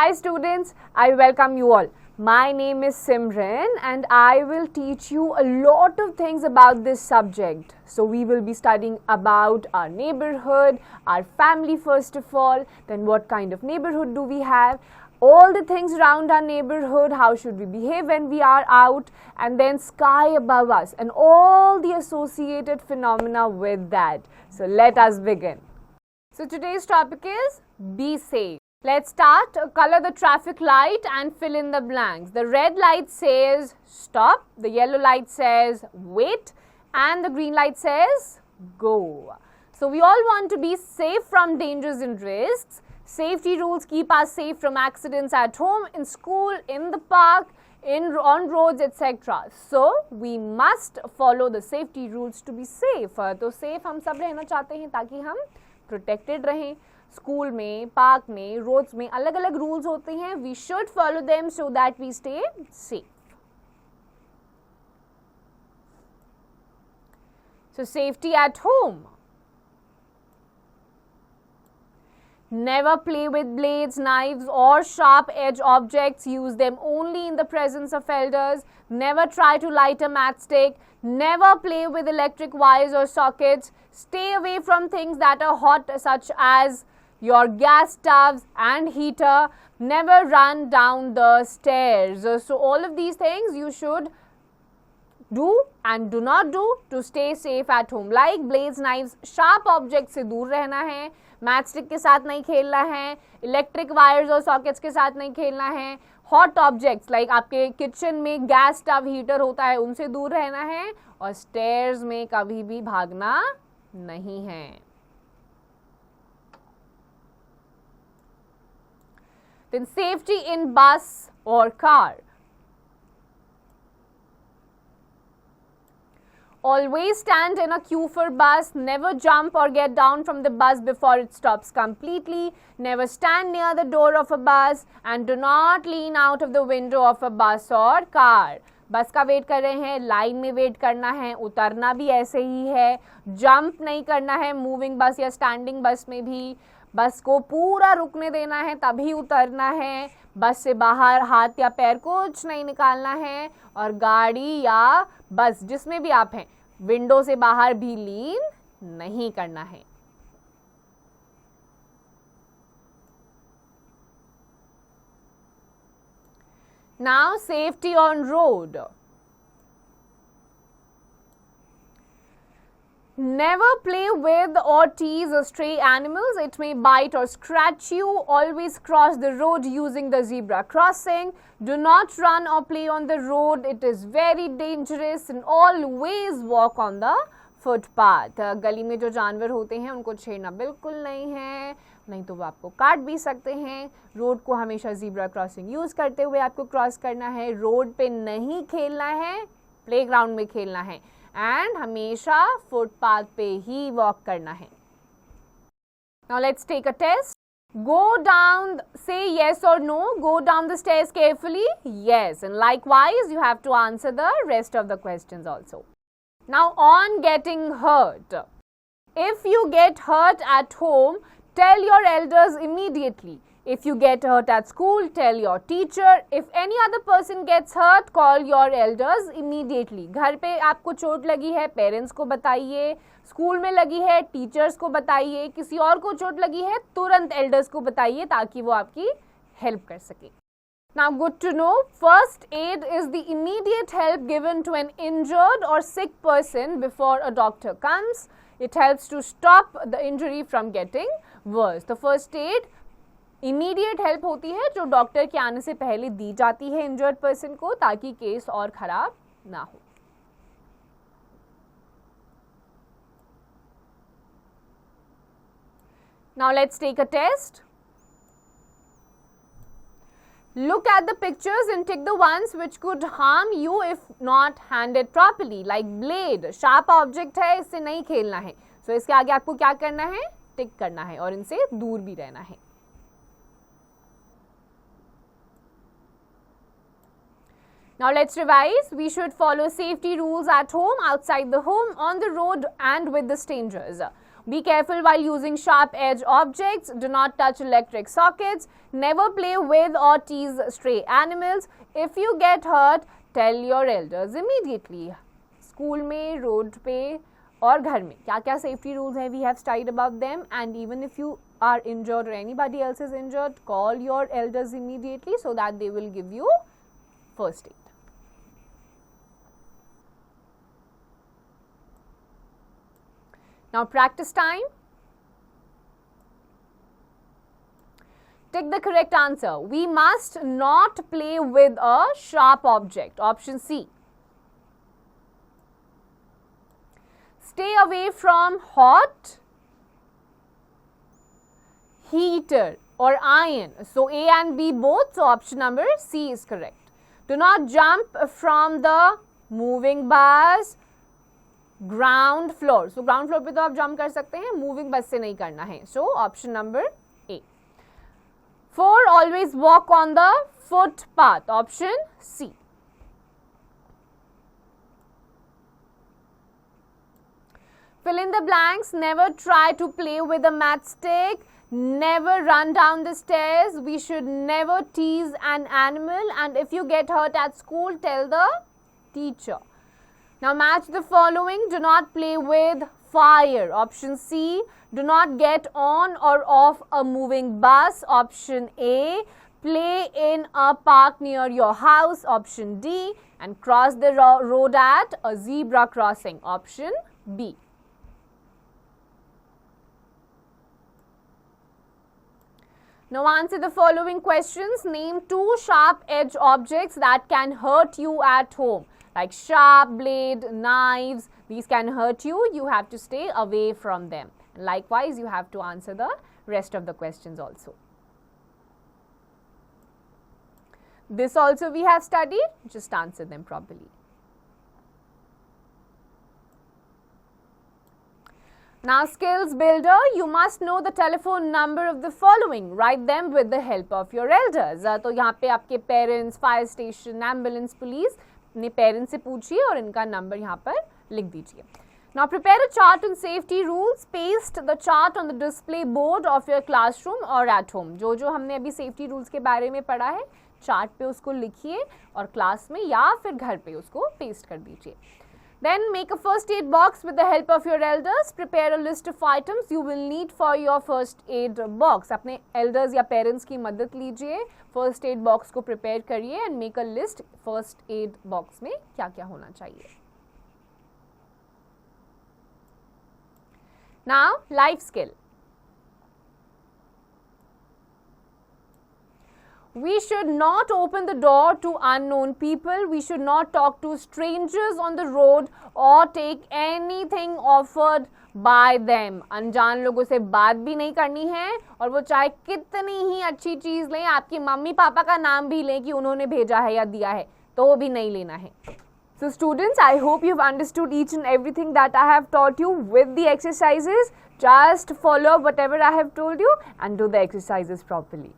Hi students, I welcome you all. My name is Simran and I will teach you a lot of things about this subject. So we will be studying about our neighborhood, our family first of all, then what kind of neighborhood do we have, all the things around our neighborhood, how should we behave when we are out, and then sky above us and all the associated phenomena with that. So let us begin. So today's topic is be safe. Let's start. Color the traffic light and fill in the blanks. The red light says stop, the yellow light says wait, and the green light says go. So we all want to be safe from dangers and risks. Safety rules keep us safe from accidents at home, in school, in the park, on roads, etc. So we must follow the safety rules to be safe. तो safe हम सब रहना चाहते हैं ताकि हम protected रहें. School में, पार्क में, रोड्स में अलग अलग रूल्स होते हैं. We should follow them so that we stay safe. So safety at home. Never play with blades, knives or sharp edge objects. Use them only in the presence of elders. Never try to light a matchstick. Never play with electric wires or sockets. Stay away from things that are hot such as your gas stoves and heater. Never run down the stairs. So all of these things you should do and do not do to stay safe at home. Like blades, knives, sharp objects से दूर रहना है, matchstick के साथ नहीं खेलना है, electric wires और सॉकेट्स के साथ नहीं खेलना है, हॉट ऑब्जेक्ट्स लाइक आपके किचन में गैस स्टव हीटर होता है उनसे दूर रहना है, और स्टेयर्स में कभी भी भागना नहीं है. Then safety in bus or car. Always stand in a queue for bus. Never jump or get down from the bus before it stops completely. Never stand near the door of a bus and do not lean out of the window of a bus or car. बस का wait कर रहे हैं, line में wait करना है, उतरना भी ऐसे ही है, जंप नहीं करना है मूविंग बस या स्टैंडिंग बस में भी. बस को पूरा रुकने देना है तभी उतरना है. बस से बाहर हाथ या पैर कुछ नहीं निकालना है, और गाड़ी या बस जिसमें भी आप हैं विंडो से बाहर भी लीन नहीं करना है. Now safety on road. Never play with or tease stray animals. It may bite or scratch you. Always cross the road using the zebra crossing. Do not run or play on the road. It is very dangerous, and always walk on the footpath. गली में जो जानवर होते हैं उनको छेड़ना बिल्कुल नहीं है, नहीं तो वो आपको काट भी सकते हैं. रोड को हमेशा ज़ीब्रा क्रॉसिंग यूज़ करते हुए आपको क्रॉस करना है. रोड पे नहीं खेलना है, प्लेग्राउंड में खेलना है, एंड हमेशा फुटपाथ पे ही वॉक करना है. Now let's take a test. Go down, say yes or no. Go down the stairs carefully. Yes, and likewise you have to answer the rest of the questions also. Now on getting hurt. If you get hurt at home, tell your elders immediately. If you get hurt at school, tell your teacher. If any other person gets hurt, call your elders immediately. घर पे आपको चोट लगी है, parents को बताइए. School में लगी है, टीचर्स को बताइए. किसी और को चोट लगी है, तुरंत एल्डर्स को बताइए ताकि वो आपकी हेल्प कर सके. Now good to know, first aid is the immediate help given to an injured or sick person before a doctor comes. It helps to stop the injury from getting worse. The first aid immediate help होती है जो doctor के आने से पहले दी जाती है injured person को ताकि केस और खराब ना हो. Now let's take a test. Look at the pictures and tick the ones which could harm you if not handled properly. Like blade, sharp object है, इससे नहीं खेलना है. So इसके आगे आपको क्या करना है? टिक करना है और इनसे दूर भी रहना है. Now let's revise. We should follow safety rules at home, outside the home, on the road and with the strangers. Be careful while using sharp edge objects. Do not touch electric sockets. Never play with or tease stray animals. If you get hurt, tell your elders immediately. School में, road पे और घर में क्या क्या safety rules हैं, we have studied about them. And even if you are injured or anybody else is injured, call your elders immediately so that they will give you first aid. Now practice time. Take the correct answer. We must not play with a sharp object. Option C. Stay away from hot, heater or iron. So A and B both. So option number C is correct. Do not jump from the moving bus, ground floor. So ground floor पे तो आप jump कर सकते हैं, moving bus से नहीं करना है. So option number A. 4. Always walk on the footpath. Option C. Fill in the blanks. Never try to play with a matchstick. Never run down the stairs. We should never tease an animal. And if you get hurt at school, tell the teacher. Now match the following. Do not play with fire. Option C. Do not get on or off a moving bus. Option A. Play in a park near your house. Option D. And cross the road at a zebra crossing. Option B. Now answer the following questions. Name 2 sharp edge objects that can hurt you at home. Like sharp blade, knives, these can hurt you. You have to stay away from them. Likewise, you have to answer the rest of the questions also. This also we have studied. Just answer them properly. Now skills builder, you must know the telephone number of the following. Write them with the help of your elders. तो यहाँ पे आपके parents, fire station, ambulance, police, अपने parents से पूछिए और इनका number यहाँ पर लिख दीजिए. Now prepare a chart on safety rules. Paste the chart on the display board of your classroom or at home. जो जो हमने अभी safety rules के बारे में पढ़ा है, chart पे उसको लिखिए और class में या फिर घर पे उसको paste कर दीजिए. Then make a first aid box with the help of your elders. Prepare a list of items you will need for your first aid box. अपने elders या parents की मदद लीजिए. First aid box को prepare करिए and make a list first aid box में क्या क्या होना चाहिए. Now life skill. We should not open the door to unknown people. We should not talk to strangers on the road or take anything offered by them. अनजान लोगों से बात भी नहीं करनी है और वो चाहे कितनी ही अच्छी चीज़ लें, आपकी मम्मी पापा का नाम भी लें कि उन्होंने भेजा है या दिया है, तो वो भी नहीं लेना है. So students, I hope you've understood each and everything that I have taught you with the exercises. Just follow whatever I have told you and do the exercises properly.